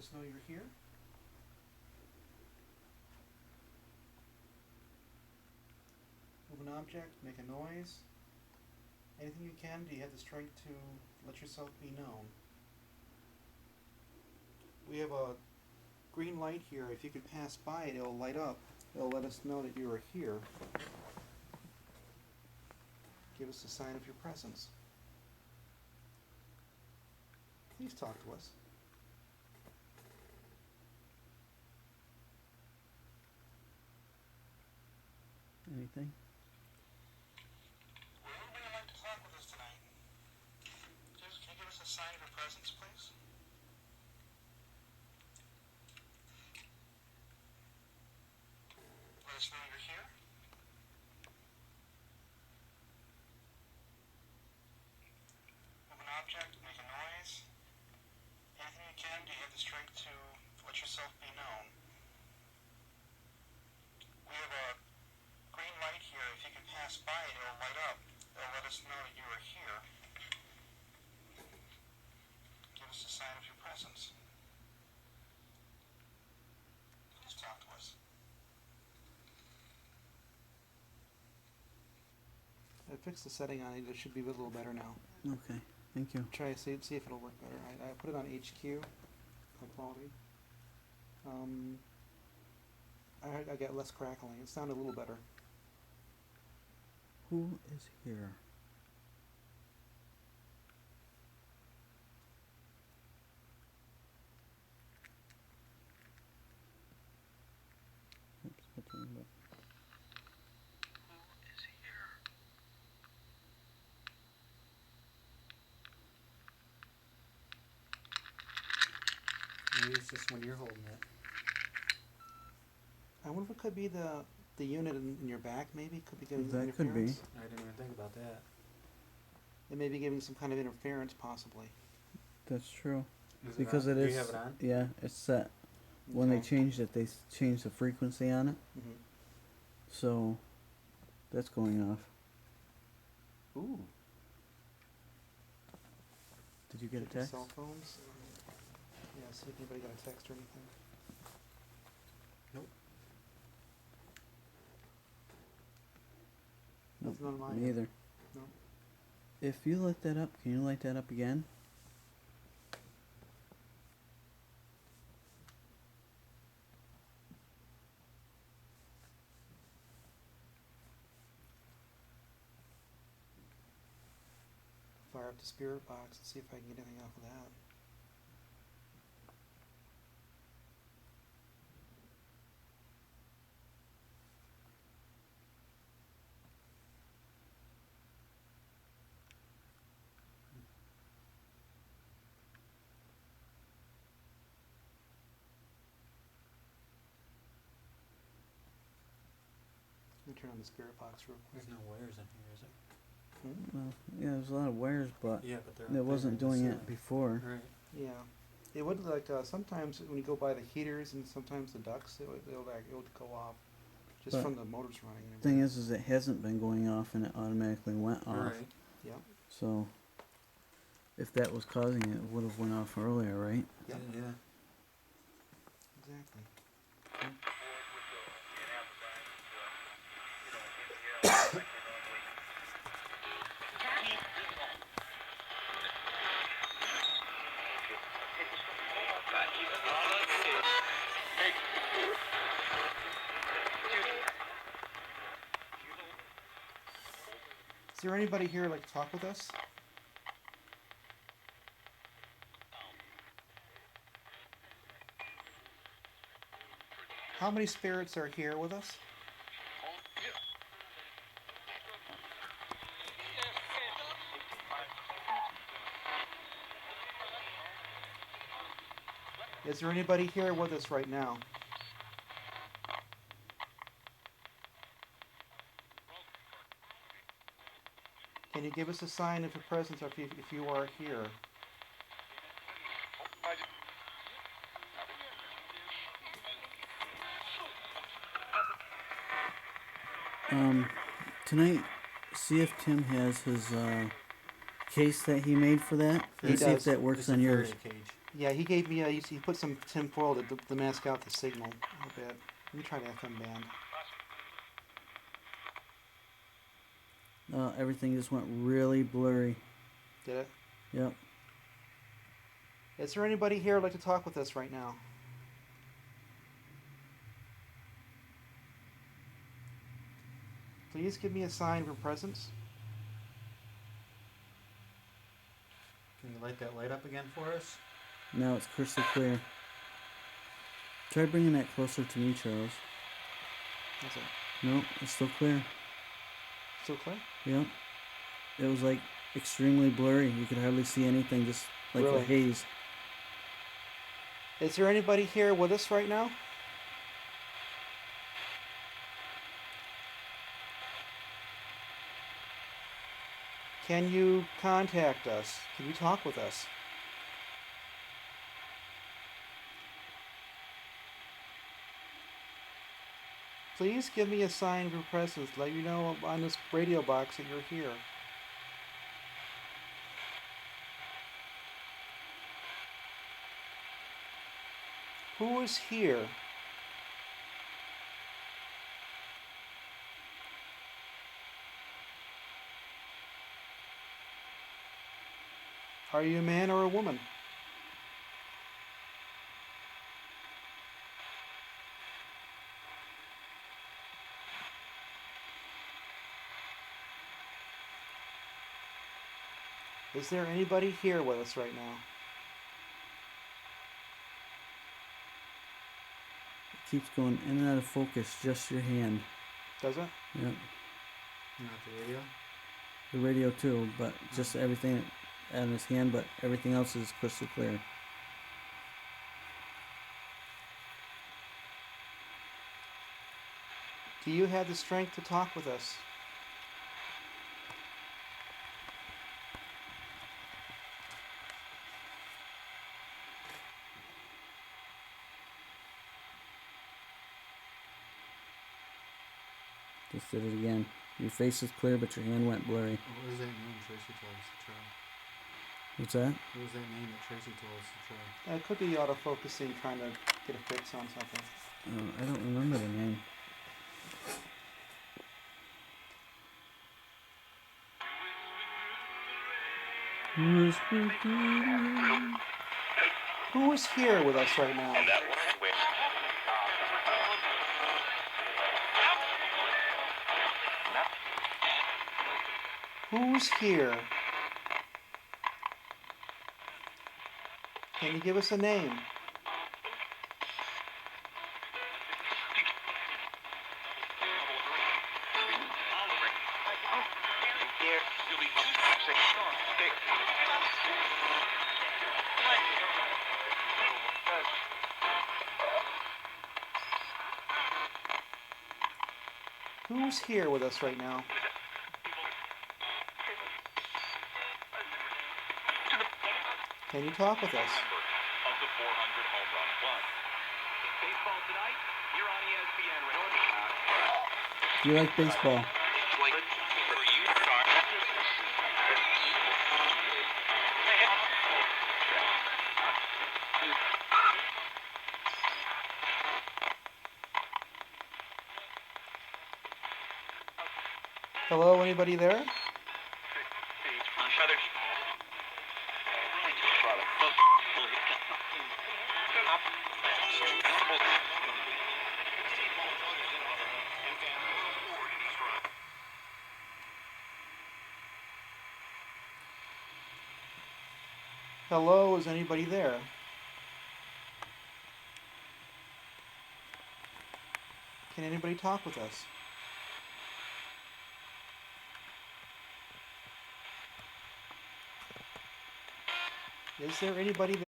us know you're here. Move an object, make a noise. Anything you can, do you have the strength to let yourself be known? We have a green light here. If you could pass by it, it'll light up. It'll let us know that you are here. Give us a sign of your presence. Please talk to us. Anything? Would anybody like to talk with us tonight? Can you give us a sign of your presence, please? Let us know you're here. Move an object, make a noise. Anything you can, do you have the strength to let yourself be known? We have a green light here. If you can pass by it, it'll light up. It'll let us know that you are here. Give us a sign of your presence. Please talk to us. I fixed the setting on it. It should be a little better now. Okay, thank you. Try to see if it'll work better. I put it on HQ, high quality. I got less crackling. It sounded a little better. Who is here? Oops, what's wrong with that? Who is here? Maybe it's just when you're holding it. I wonder if it could be the unit in your back, maybe? Could be giving That interference. could be. I didn't even think about that. It may be giving some kind of interference, possibly. That's true. Is Because it on? it Do is. you have it on? Yeah, it's set. When they Okay. changed it, they changed the frequency on it. Mm-hmm. So that's going off. Ooh. Did you get a Check your text? cell phones. Yeah, see if anybody got a text or anything. Nope. Nope, Nothing on mine. me either. No. If you light that up, can you light that up again? Fire up the spirit box and see if I can get anything off of that. Let me turn on the spirit box real quick. There's no wires in here, is there? Well, yeah, there's a lot of wires, but Yeah, but they're it wasn't doing it before. Right. Yeah, it would like sometimes when you go by the heaters and sometimes the ducts, it would go off just But from the motors running. And Thing everything. is it hasn't been going off, and it automatically went off. Right. Yeah. So, if that was causing it, it would have went off earlier, right? Yeah. Yeah. Exactly. Is there anybody here like to talk with us? How many spirits are here with us? Is there anybody here with us right now? Can you give us a sign of your presence if you are here? Tonight, see if Tim has his case that he made for that. He And see if does. that works It's on a yours. fairy cage. Yeah, he gave me he put some tinfoil to mask out the signal a bit. Let me try the FM band. Everything just went really blurry. Did it? Yep. Is there anybody here who'd like to talk with us right now? Please give me a sign of your presence. Can you light that light up again for us? Now it's crystal clear. Try bringing that closer to me, Charles. That's it. No, it's still clear. Still clear? Yep. It was like extremely blurry. You could hardly see anything, just like Really? a haze. Is there anybody here with us right now? Can you contact us? Can you talk with us? Please give me a sign of your presence. Let you know on this radio box that you're here. Who is here? Are you a man or a woman? Is there anybody here with us right now? It keeps going in and out of focus, just your hand. Does it? Yep. Not the radio? The radio too, but just everything on his hand, but everything else is crystal clear. Do you have the strength to talk with us? Just did it again. Your face is clear, but your hand went blurry. What was that name Tracy told us to try? What's that? What was that name that Tracy told us to try? It could be autofocusing, trying to get a fix on something. I don't remember the name. Who is here with us right now? Who's here? Can you give us a name? Who's here with us right now? Can you talk with us? Of the 400 home run fund. Baseball tonight, you're on ESPN. Do you like baseball? Hello, anybody there? Hello, is anybody there? Can anybody talk with us? Is there anybody